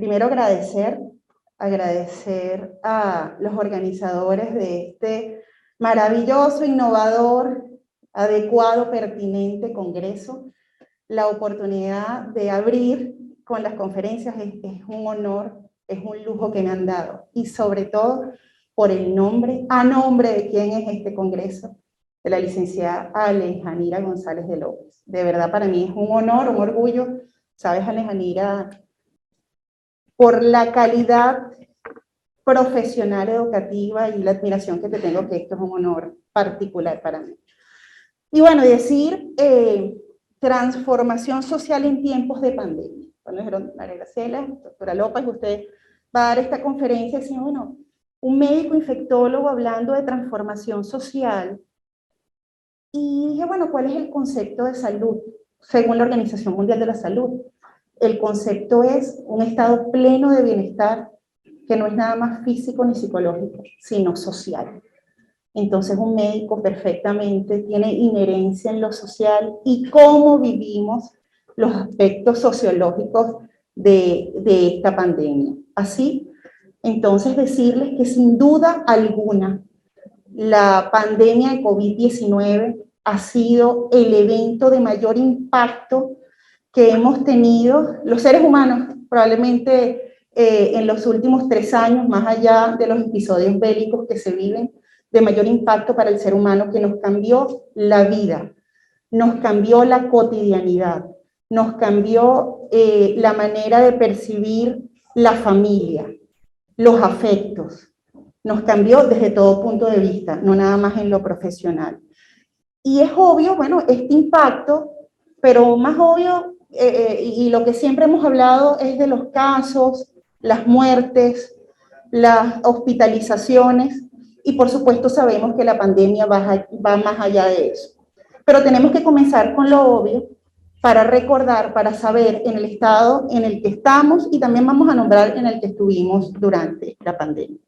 Primero agradecer a los organizadores de este maravilloso, innovador, adecuado, pertinente congreso. La oportunidad de abrir con las conferencias es un honor, es un lujo que me han dado. Y sobre todo por el nombre, a nombre de quién es este congreso, de la licenciada Alejandra González de López. De verdad para mí es un honor, un orgullo. Sabes, Alejandra, por la calidad profesional, educativa y la admiración que te tengo, que esto es un honor particular para mí. Y bueno, decir transformación social en tiempos de pandemia. Cuando dijeron, María Graciela, doctora López, usted va a dar esta conferencia, y decía, bueno, un médico infectólogo hablando de transformación social. Y dije, bueno, ¿cuál es el concepto de salud según la Organización Mundial de la Salud? El concepto es un estado pleno de bienestar que no es nada más físico ni psicológico, sino social. Entonces un médico perfectamente tiene inherencia en lo social y cómo vivimos los aspectos sociológicos de esta pandemia. Así, entonces decirles que sin duda alguna la pandemia de COVID-19 ha sido el evento de mayor impacto que hemos tenido los seres humanos, probablemente en los últimos 3 años, más allá de los episodios bélicos que se viven, de mayor impacto para el ser humano, que nos cambió la vida, nos cambió la cotidianidad, nos cambió la manera de percibir la familia, los afectos, nos cambió desde todo punto de vista, no nada más en lo profesional. Y es obvio, bueno, este impacto, pero más obvio, y lo que siempre hemos hablado es de los casos, las muertes, las hospitalizaciones, y por supuesto sabemos que la pandemia va más allá de eso. Pero tenemos que comenzar con lo obvio para recordar, para saber en el estado en el que estamos y también vamos a nombrar en el que estuvimos durante la pandemia.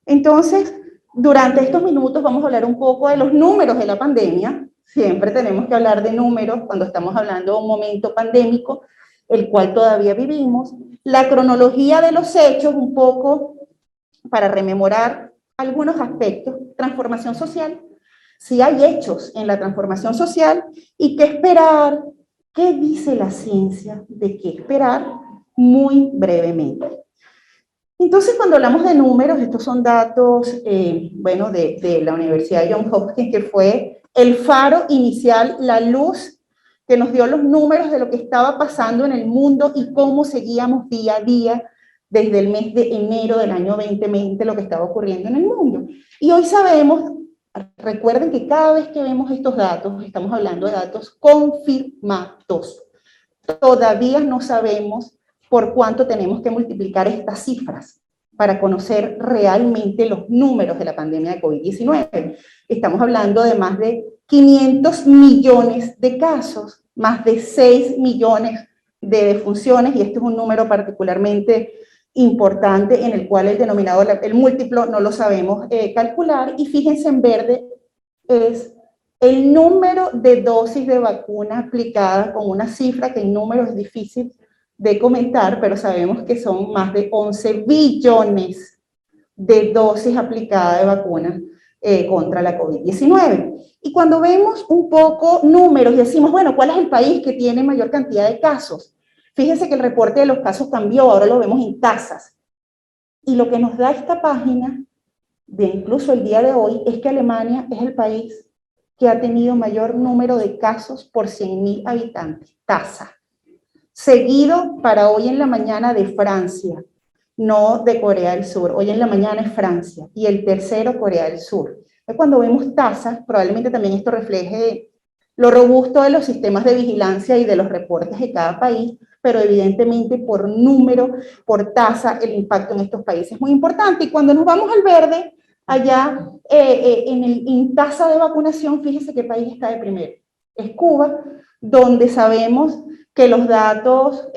Entonces, durante estos minutos vamos a hablar un poco de los números de la pandemia. Siempre tenemos que hablar de números cuando estamos hablando de un momento pandémico, el cual todavía vivimos. La cronología de los hechos, un poco para rememorar algunos aspectos. Transformación social. Si hay hechos en la transformación social y qué esperar, qué dice la ciencia de qué esperar, muy brevemente. Entonces, cuando hablamos de números, estos son datos, bueno, de la Universidad de Johns Hopkins, que fue el faro inicial, la luz que nos dio los números de lo que estaba pasando en el mundo y cómo seguíamos día a día desde el mes de enero del año 2020 lo que estaba ocurriendo en el mundo. Y hoy sabemos, recuerden que cada vez que vemos estos datos, estamos hablando de datos confirmados. Todavía no sabemos por cuánto tenemos que multiplicar estas cifras para conocer realmente los números de la pandemia de COVID-19. Estamos hablando de más de 500 millones de casos, más de 6 millones de defunciones, y este es un número particularmente importante en el cual el denominador, el múltiplo, no lo sabemos calcular, y fíjense en verde es el número de dosis de vacuna aplicadas con una cifra que en números es difícil de comentar, pero sabemos que son más de 11 billones de dosis aplicadas de vacunas contra la COVID-19. Y cuando vemos un poco números y decimos, bueno, ¿cuál es el país que tiene mayor cantidad de casos? Fíjense que el reporte de los casos cambió, ahora lo vemos en tasas. Y lo que nos da esta página, de incluso el día de hoy, es que Alemania es el país que ha tenido mayor número de casos por 100.000 habitantes, tasa. Seguido para hoy en la mañana de Francia, no de Corea del Sur. Hoy en la mañana es Francia y el tercero Corea del Sur. Cuando vemos tasas, probablemente también esto refleje lo robusto de los sistemas de vigilancia y de los reportes de cada país, pero evidentemente por número, por tasa, el impacto en estos países es muy importante. Y cuando nos vamos al verde, allá en tasa de vacunación, fíjese qué país está de primero. Es Cuba, donde sabemos que los datos,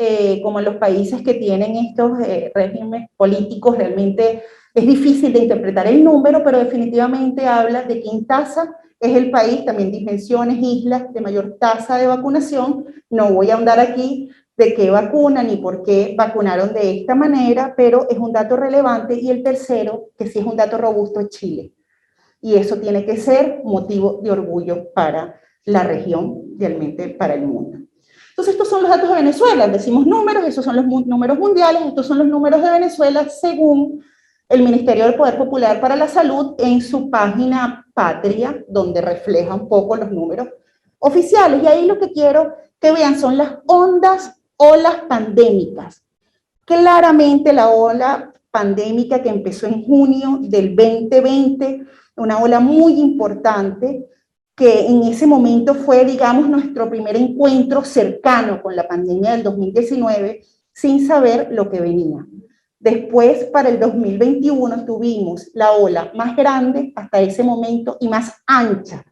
como en los países que tienen estos regímenes políticos, realmente es difícil de interpretar el número, pero definitivamente habla de que en tasa es el país, también dimensiones, islas, de mayor tasa de vacunación. No voy a ahondar aquí, de qué vacunan y por qué vacunaron de esta manera, pero es un dato relevante. Y el tercero, que sí es un dato robusto, es Chile. Y eso tiene que ser motivo de orgullo para la región, realmente para el mundo. Entonces, estos son los datos de Venezuela. Decimos números, esos son los números mundiales, estos son los números de Venezuela según el Ministerio del Poder Popular para la Salud en su página Patria, donde refleja un poco los números oficiales. Y ahí lo que quiero que vean son las olas pandémicas. Claramente la ola pandémica que empezó en junio del 2020, una ola muy importante, que en ese momento fue, digamos, nuestro primer encuentro cercano con la pandemia del 2019, sin saber lo que venía. Después, para el 2021, tuvimos la ola más grande hasta ese momento y más ancha,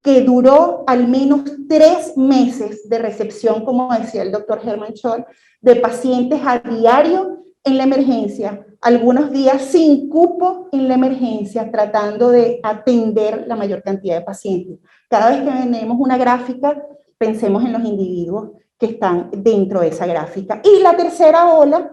que duró al menos 3 meses de recepción, como decía el doctor Hermann Scholl, de pacientes a diario en la emergencia, algunos días sin cupo en la emergencia, tratando de atender la mayor cantidad de pacientes. Cada vez que tenemos una gráfica, pensemos en los individuos que están dentro de esa gráfica. Y la tercera ola,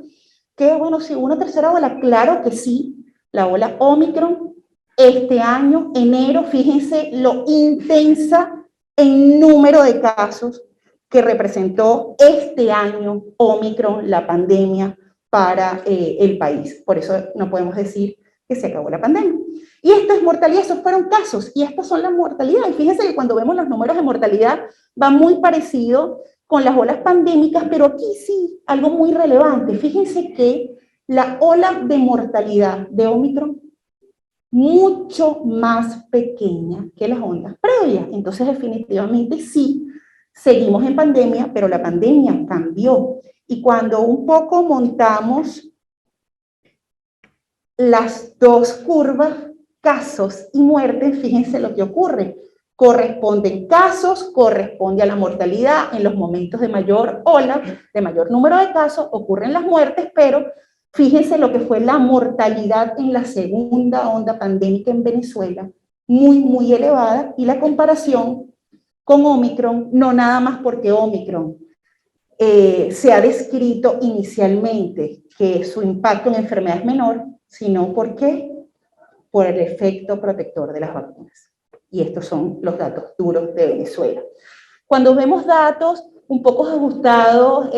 que bueno, si hubo una tercera ola, claro que sí, la ola Omicron, este año, enero, fíjense lo intensa en número de casos que representó este año Omicron, la pandemia, para el país. Por eso no podemos decir que se acabó la pandemia. Y esto es mortalidad, esos fueron casos, y estas son las mortalidades. Y fíjense que cuando vemos los números de mortalidad va muy parecido con las olas pandémicas, pero aquí sí, algo muy relevante. Fíjense que la ola de mortalidad de Omicron mucho más pequeña que las ondas previas. Entonces, definitivamente sí, seguimos en pandemia, pero la pandemia cambió. Y cuando un poco montamos las dos curvas, casos y muertes, fíjense lo que ocurre. Corresponden casos, corresponde a la mortalidad. En los momentos de mayor ola, de mayor número de casos, ocurren las muertes, pero fíjense lo que fue la mortalidad en la segunda onda pandémica en Venezuela, muy, muy elevada, y la comparación con Omicron, no nada más porque Omicron se ha descrito inicialmente que su impacto en enfermedad es menor, sino porque por el efecto protector de las vacunas. Y estos son los datos duros de Venezuela. Cuando vemos datos un poco ajustados,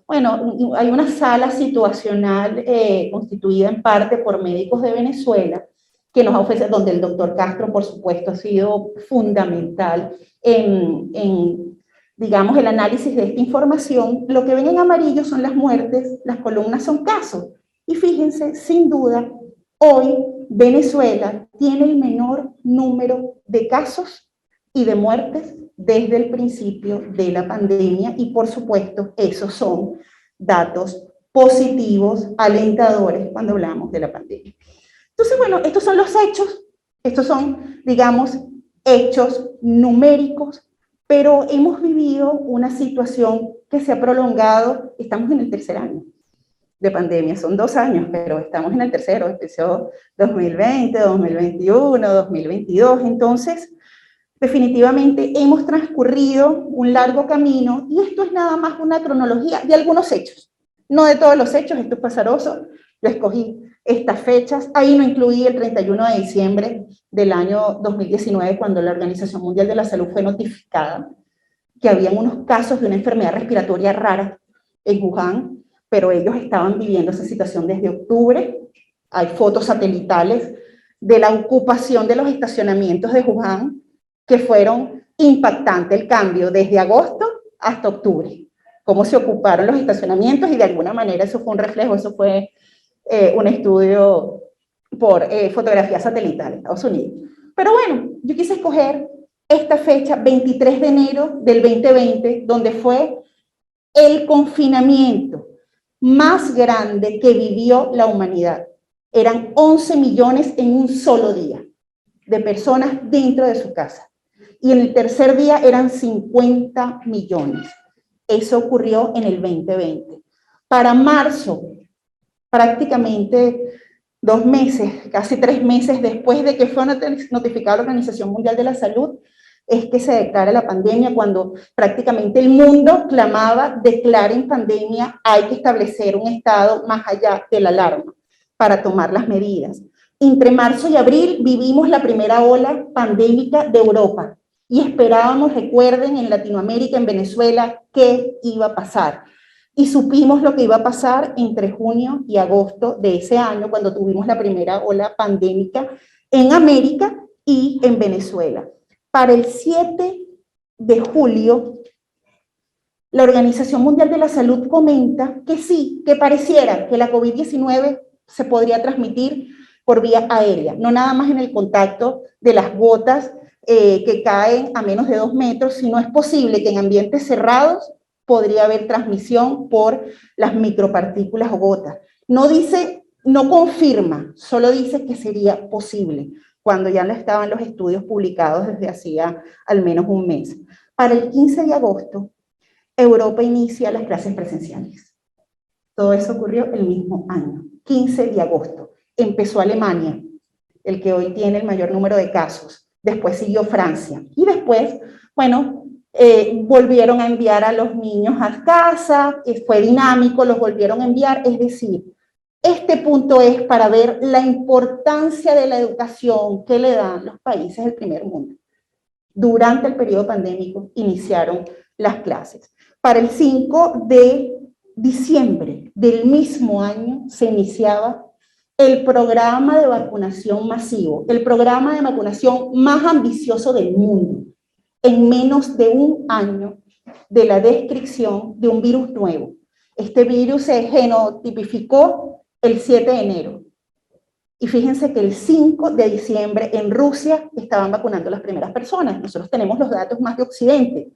bueno, hay una sala situacional constituida en parte por médicos de Venezuela, que nos ofrece, donde el doctor Castro, por supuesto, ha sido fundamental en, digamos, el análisis de esta información. Lo que ven en amarillo son las muertes, las columnas son casos. Y fíjense, sin duda, hoy Venezuela tiene el menor número de casos y de muertes desde el principio de la pandemia, y por supuesto esos son datos positivos, alentadores cuando hablamos de la pandemia. Entonces, bueno, estos son los hechos, estos son, digamos, hechos numéricos, pero hemos vivido una situación que se ha prolongado, estamos en el tercer año de pandemia, son 2 años, pero estamos en el tercero, empezó 2020, 2021, 2022, entonces definitivamente hemos transcurrido un largo camino, y esto es nada más una cronología de algunos hechos, no de todos los hechos, esto es pasaroso, yo escogí estas fechas, ahí no incluí el 31 de diciembre del año 2019, cuando la Organización Mundial de la Salud fue notificada que había unos casos de una enfermedad respiratoria rara en Wuhan, pero ellos estaban viviendo esa situación desde octubre. Hay fotos satelitales de la ocupación de los estacionamientos de Wuhan, que fueron impactantes, el cambio desde agosto hasta octubre, cómo se ocuparon los estacionamientos, y de alguna manera eso fue un reflejo, eso fue un estudio por fotografía satelital en Estados Unidos. Pero bueno, yo quise escoger esta fecha, 23 de enero del 2020, donde fue el confinamiento más grande que vivió la humanidad. Eran 11 millones en un solo día de personas dentro de su casa. Y en el tercer día eran 50 millones. Eso ocurrió en el 2020. Para marzo, prácticamente 2 meses, casi 3 meses después de que fue notificada la Organización Mundial de la Salud, es que se declara la pandemia cuando prácticamente el mundo clamaba, declaren pandemia, hay que establecer un estado más allá de la alarma para tomar las medidas. Entre marzo y abril vivimos la primera ola pandémica de Europa y esperábamos, recuerden, en Latinoamérica, en Venezuela, qué iba a pasar. Y supimos lo que iba a pasar entre junio y agosto de ese año, cuando tuvimos la primera ola pandémica en América y en Venezuela. Para el 7 de julio, la Organización Mundial de la Salud comenta que sí, que pareciera que la COVID-19 se podría transmitir por vía aérea, no nada más en el contacto de las gotas que caen a menos de 2 metros, sino es posible que en ambientes cerrados podría haber transmisión por las micropartículas o gotas. No dice, no confirma, solo dice que sería posible, cuando ya no estaban los estudios publicados desde hacía al menos un mes. Para el 15 de agosto, Europa inicia las clases presenciales. Todo eso ocurrió el mismo año, 15 de agosto. Empezó Alemania, el que hoy tiene el mayor número de casos. Después siguió Francia. Y después, bueno, volvieron a enviar a los niños a casa, fue dinámico, los volvieron a enviar. Es decir, este punto es para ver la importancia de la educación que le dan los países del primer mundo. Durante el periodo pandémico iniciaron las clases. Para el 5 de diciembre del mismo año se iniciaba el programa de vacunación masivo, el programa de vacunación más ambicioso del mundo, en menos de un año de la descripción de un virus nuevo. Este virus se genotipificó el 7 de enero. Y fíjense que el 5 de diciembre en Rusia estaban vacunando las primeras personas. Nosotros tenemos los datos más de Occidente.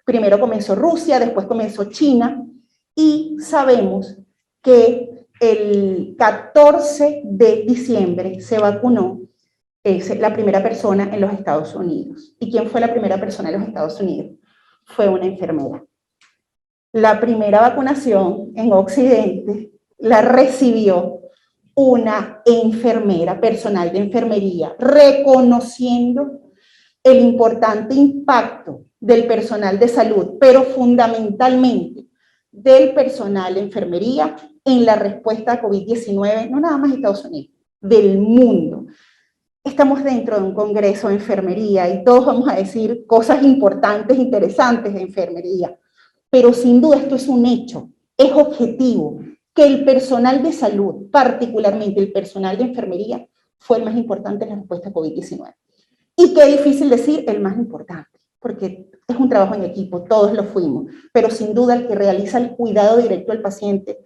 Primero comenzó Rusia, después comenzó China, y sabemos que el 14 de diciembre se vacunó la primera persona en los Estados Unidos. ¿Y quién fue la primera persona en los Estados Unidos? Fue una enfermera. La primera vacunación en Occidente la recibió una enfermera, personal de enfermería, reconociendo el importante impacto del personal de salud, pero fundamentalmente del personal de enfermería en la respuesta a COVID-19, no nada más Estados Unidos, del mundo. Estamos dentro de un congreso de enfermería y todos vamos a decir cosas importantes, interesantes de enfermería, pero sin duda esto es un hecho, es objetivo, que el personal de salud, particularmente el personal de enfermería, fue el más importante en la respuesta a COVID-19. Y qué difícil decir el más importante, porque es un trabajo en equipo, todos lo fuimos, pero sin duda el que realiza el cuidado directo al paciente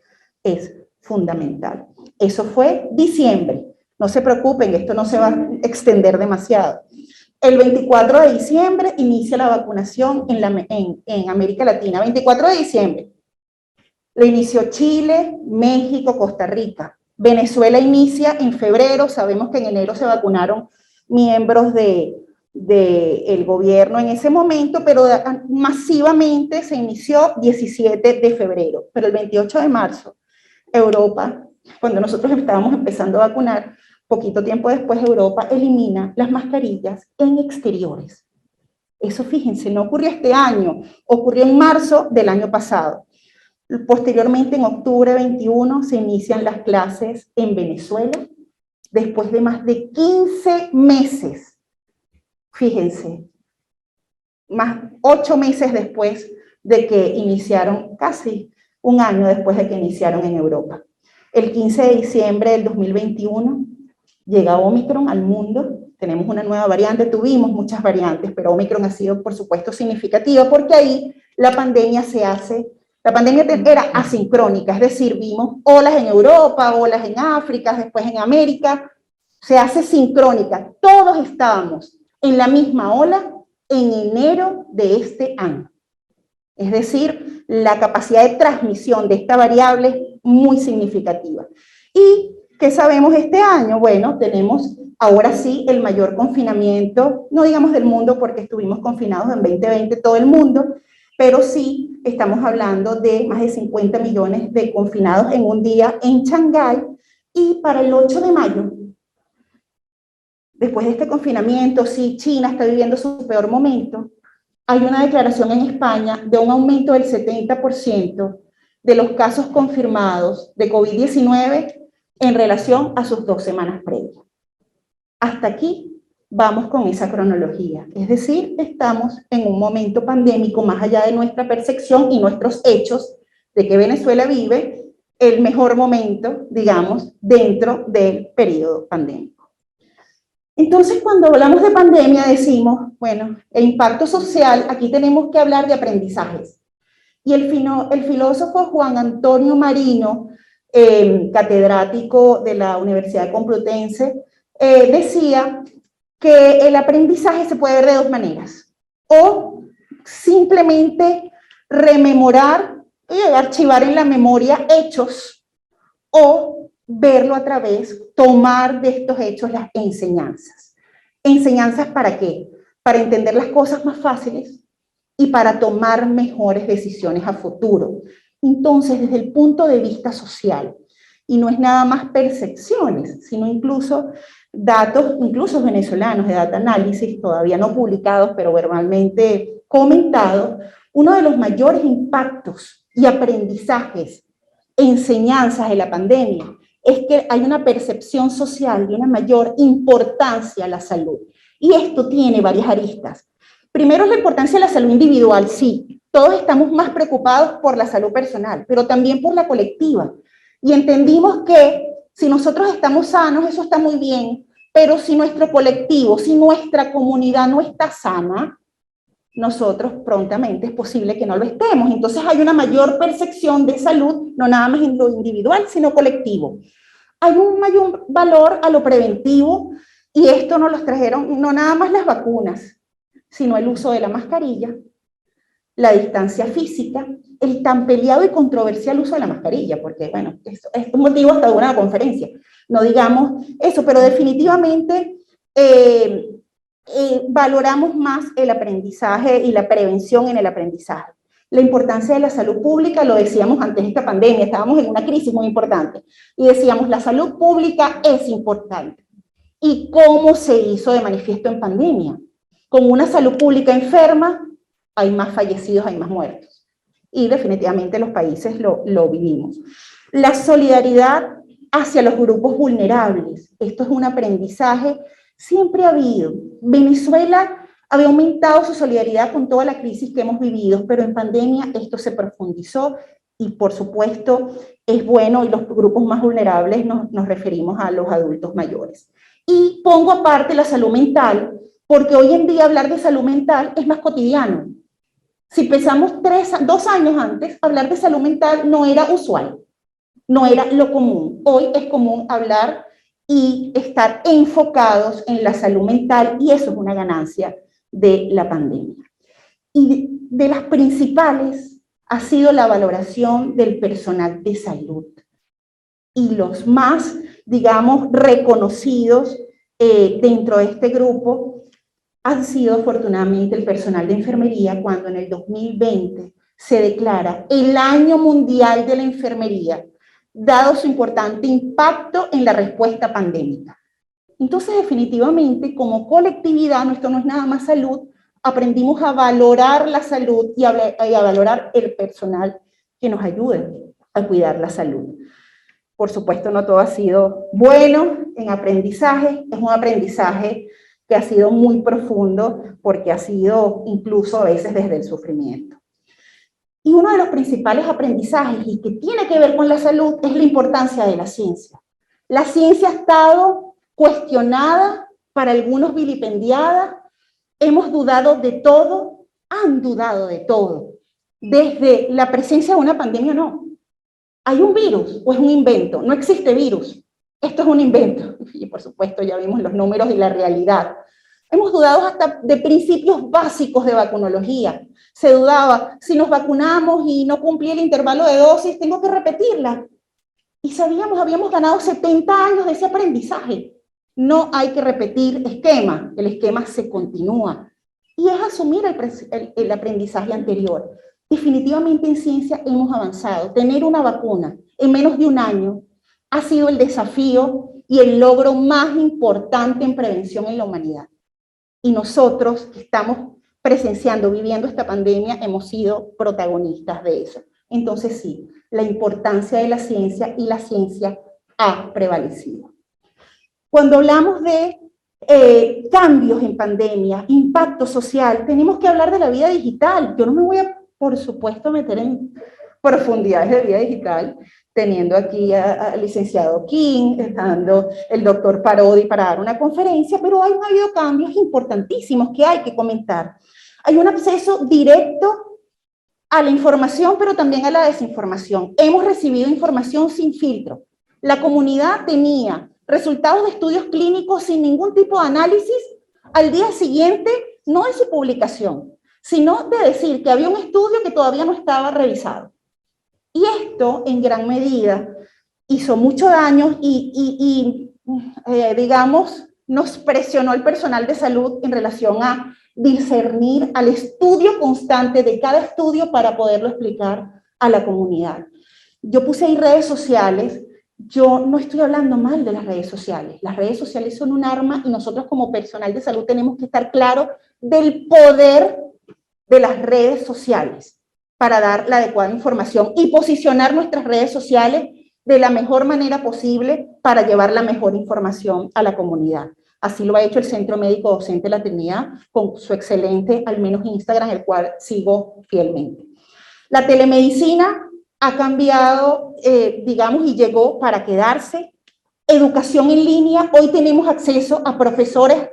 es fundamental. Eso fue diciembre. No se preocupen, esto no se va a extender demasiado. El 24 de diciembre inicia la vacunación en América Latina. 24 de diciembre. Lo inició Chile, México, Costa Rica. Venezuela inicia en febrero. Sabemos que en enero se vacunaron miembros del gobierno en ese momento, pero masivamente se inició 17 de febrero. Pero el 28 de marzo, Europa, cuando nosotros estábamos empezando a vacunar, poquito tiempo después Europa elimina las mascarillas en exteriores. Eso, fíjense, no ocurrió este año, ocurrió en marzo del año pasado. Posteriormente, en octubre 21, se inician las clases en Venezuela, después de más de 15 meses. Fíjense, más 8 meses después de que iniciaron, casi un año después de que iniciaron en Europa. El 15 de diciembre del 2021 llega Omicron al mundo, tenemos una nueva variante, tuvimos muchas variantes, pero Omicron ha sido, por supuesto, significativa, porque ahí la pandemia era asincrónica, es decir, vimos olas en Europa, olas en África, después en América, se hace sincrónica. Todos estábamos en la misma ola en enero de este año. Es decir, la capacidad de transmisión de esta variable es muy significativa. ¿Y qué sabemos este año? Bueno, tenemos ahora sí el mayor confinamiento, no digamos del mundo porque estuvimos confinados en 2020 todo el mundo, pero sí estamos hablando de más de 50 millones de confinados en un día en Shanghái, y para el 8 de mayo después de este confinamiento, sí, China está viviendo su peor momento, hay una declaración en España de un aumento del 70% de los casos confirmados de COVID-19 en relación a sus 2 semanas previas. Hasta aquí vamos con esa cronología, es decir, estamos en un momento pandémico más allá de nuestra percepción y nuestros hechos de que Venezuela vive el mejor momento, digamos, dentro del periodo pandémico. Entonces, cuando hablamos de pandemia, decimos, bueno, el impacto social, aquí tenemos que hablar de aprendizajes. Y el filósofo Juan Antonio Marino, catedrático de la Universidad Complutense, decía que el aprendizaje se puede ver de 2 maneras. O simplemente rememorar y archivar en la memoria hechos, o verlo a través, tomar de estos hechos las enseñanzas. ¿Enseñanzas para qué? Para entender las cosas más fáciles y para tomar mejores decisiones a futuro. Entonces, desde el punto de vista social, y no es nada más percepciones, sino incluso datos, incluso venezolanos de data análisis, todavía no publicados, pero verbalmente comentados, uno de los mayores impactos y aprendizajes, enseñanzas de la pandemia, es que hay una percepción social de una mayor importancia a la salud. Y esto tiene varias aristas. Primero es la importancia de la salud individual, sí. Todos estamos más preocupados por la salud personal, pero también por la colectiva. Y entendimos que si nosotros estamos sanos, eso está muy bien, pero si nuestro colectivo, si nuestra comunidad no está sana, nosotros prontamente es posible que no lo estemos. Entonces hay una mayor percepción de salud, no nada más en lo individual, sino colectivo. Hay un mayor valor a lo preventivo, y esto nos los trajeron no nada más las vacunas, sino el uso de la mascarilla, la distancia física, el tan peleado y controversial uso de la mascarilla, porque bueno, esto es un motivo hasta de una conferencia, no digamos eso, pero definitivamente valoramos más el aprendizaje y la prevención en el aprendizaje. La importancia de la salud pública, lo decíamos antes de esta pandemia, estábamos en una crisis muy importante, y decíamos, la salud pública es importante. ¿Y cómo se hizo de manifiesto en pandemia? Con una salud pública enferma, hay más fallecidos, hay más muertos. Y definitivamente los países lo vivimos. La solidaridad hacia los grupos vulnerables. Esto es un aprendizaje, siempre ha habido. Venezuela había aumentado su solidaridad con toda la crisis que hemos vivido, pero en pandemia esto se profundizó y por supuesto es bueno, y los grupos más vulnerables nos referimos a los adultos mayores. Y pongo aparte la salud mental, porque hoy en día hablar de salud mental es más cotidiano. Si pensamos 2 años antes, hablar de salud mental no era usual, no era lo común. Hoy es común hablar y estar enfocados en la salud mental, y eso es una ganancia de la pandemia. Y de las principales ha sido la valoración del personal de salud. Y los más, digamos, reconocidos dentro de este grupo han sido afortunadamente el personal de enfermería, cuando en el 2020 se declara el Año Mundial de la Enfermería, dado su importante impacto en la respuesta pandémica. Entonces, definitivamente, como colectividad, esto no es nada más salud, aprendimos a valorar la salud y a valorar el personal que nos ayude a cuidar la salud. Por supuesto, no todo ha sido bueno en aprendizaje, es un aprendizaje que ha sido muy profundo, porque ha sido incluso a veces desde el sufrimiento. Y uno de los principales aprendizajes, y que tiene que ver con la salud, es la importancia de la ciencia. La ciencia ha estado cuestionada, para algunos vilipendiada, hemos dudado de todo, han dudado de todo. Desde la presencia de una pandemia, no. ¿Hay un virus o es un invento? No existe virus. Esto es un invento. Y por supuesto ya vimos los números y la realidad. Hemos dudado hasta de principios básicos de vacunología. Se dudaba, si nos vacunamos y no cumplí el intervalo de dosis, tengo que repetirla. Y sabíamos, habíamos ganado 70 años de ese aprendizaje. No hay que repetir esquema, el esquema se continúa. Y es asumir el aprendizaje anterior. Definitivamente en ciencia hemos avanzado. Tener una vacuna en menos de un año ha sido el desafío y el logro más importante en prevención en la humanidad. Y nosotros que estamos presenciando, viviendo esta pandemia, hemos sido protagonistas de eso. Entonces sí, la importancia de la ciencia, y la ciencia ha prevalecido. Cuando hablamos de cambios en pandemia, impacto social, tenemos que hablar de la vida digital. Yo no me voy a, por supuesto, meter en profundidades de vida digital, teniendo aquí al licenciado King, estando el doctor Parodi para dar una conferencia, pero han habido cambios importantísimos que hay que comentar. Hay un acceso directo a la información, pero también a la desinformación. Hemos recibido información sin filtro. La comunidad tenía resultados de estudios clínicos sin ningún tipo de análisis al día siguiente, no de su publicación, sino de decir que había un estudio que todavía no estaba revisado. Y esto, en gran medida, hizo mucho daño y digamos, nos presionó el personal de salud en relación a discernir al estudio constante de cada estudio para poderlo explicar a la comunidad. Yo puse ahí redes sociales. Yo no estoy hablando mal de las redes sociales. Las redes sociales son un arma y nosotros como personal de salud tenemos que estar claros del poder de las redes sociales para dar la adecuada información y posicionar nuestras redes sociales de la mejor manera posible para llevar la mejor información a la comunidad. Así lo ha hecho el Centro Médico Docente La Trinidad con su excelente, al menos Instagram, el cual sigo fielmente. La telemedicina ha cambiado, digamos, y llegó para quedarse. Educación en línea, hoy tenemos acceso a profesores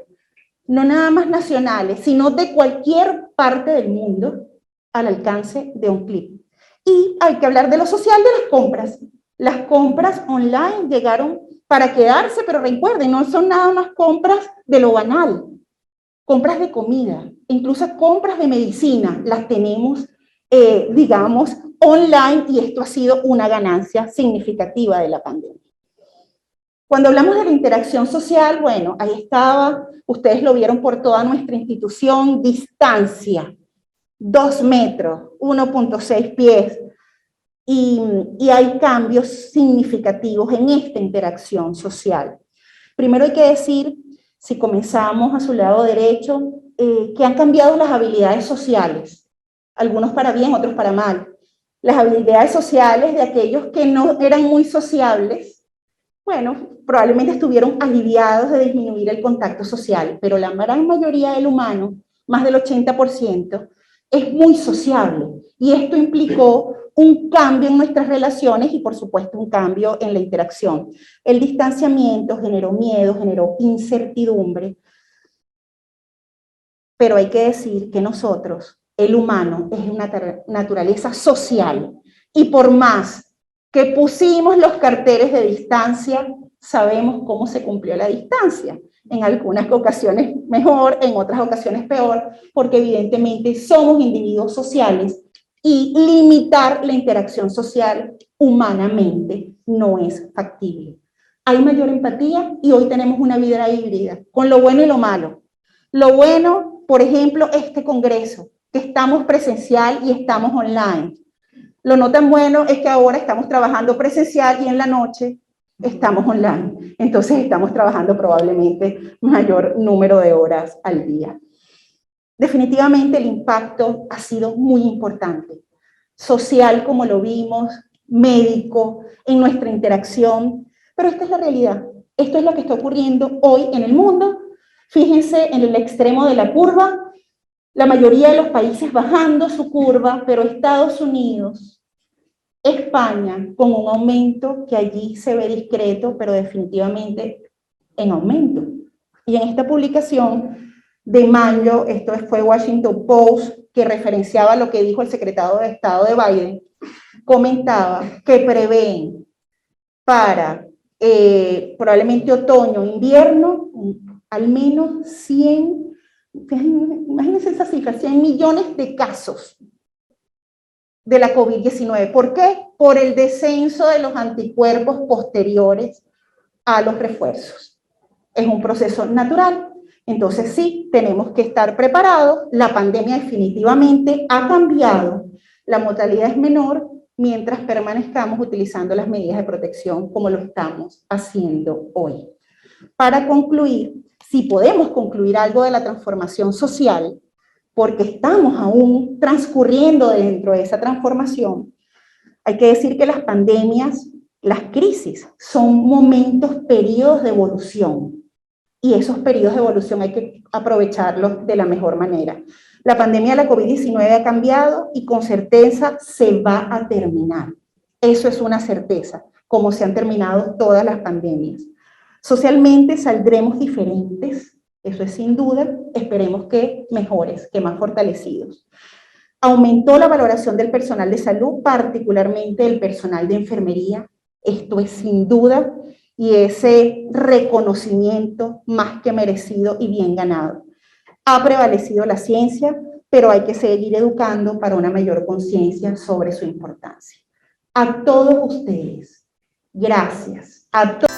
no nada más nacionales, sino de cualquier parte del mundo al alcance de un clic. Y hay que hablar de lo social de las compras. Las compras online llegaron para quedarse, pero recuerden, no son nada más compras de lo banal, compras de comida, incluso compras de medicina, las tenemos, digamos, online, y esto ha sido una ganancia significativa de la pandemia. Cuando hablamos de la interacción social, bueno, ahí estaba, ustedes lo vieron por toda nuestra institución, distancia, 2 metros, 1.6 pies, y hay cambios significativos en esta interacción social. Primero hay que decir, si comenzamos a su lado derecho, que han cambiado las habilidades sociales, algunos para bien, otros para mal. Las habilidades sociales de aquellos que no eran muy sociables, bueno, probablemente estuvieron aliviados de disminuir el contacto social, pero la gran mayoría del humano, más del 80%, es muy sociable, y esto implicó un cambio en nuestras relaciones y, por supuesto, un cambio en la interacción. El distanciamiento generó miedo, generó incertidumbre, pero hay que decir que nosotros, el humano, es una naturaleza social, y por más que pusimos los carteles de distancia, sabemos cómo se cumplió la distancia. En algunas ocasiones mejor, en otras ocasiones peor, porque evidentemente somos individuos sociales y limitar la interacción social humanamente no es factible. Hay mayor empatía y hoy tenemos una vida híbrida, con lo bueno y lo malo. Lo bueno, por ejemplo, este congreso, que estamos presencial y estamos online. Lo no tan bueno es que ahora estamos trabajando presencial y en la noche estamos online. Entonces estamos trabajando probablemente mayor número de horas al día. Definitivamente el impacto ha sido muy importante. Social, como lo vimos, médico, en nuestra interacción. Pero esta es la realidad. Esto es lo que está ocurriendo hoy en el mundo. Fíjense en el extremo de la curva. La mayoría de los países bajando su curva, pero Estados Unidos, España, con un aumento que allí se ve discreto, pero definitivamente en aumento. Y en esta publicación de mayo, esto fue Washington Post, que referenciaba lo que dijo el secretario de Estado de Biden, comentaba que prevén para probablemente otoño, invierno, al menos 100, imagínense esa cifra, 100 millones de casos de la COVID-19. ¿Por qué? Por el descenso de los anticuerpos posteriores a los refuerzos. Es un proceso natural. Entonces sí, tenemos que estar preparados. La pandemia definitivamente ha cambiado. La mortalidad es menor, mientras permanezcamos utilizando las medidas de protección como lo estamos haciendo hoy. Para concluir, si podemos concluir algo de la transformación social, porque estamos aún transcurriendo dentro de esa transformación, hay que decir que las pandemias, las crisis, son momentos, periodos de evolución. Y esos periodos de evolución hay que aprovecharlos de la mejor manera. La pandemia de la COVID-19 ha cambiado y con certeza se va a terminar. Eso es una certeza, como se han terminado todas las pandemias. Socialmente saldremos diferentes, eso es sin duda, esperemos que mejores, que más fortalecidos. Aumentó la valoración del personal de salud, particularmente el personal de enfermería. Esto es sin duda, y ese reconocimiento más que merecido y bien ganado. Ha prevalecido la ciencia, pero hay que seguir educando para una mayor conciencia sobre su importancia. A todos ustedes, gracias. A todos.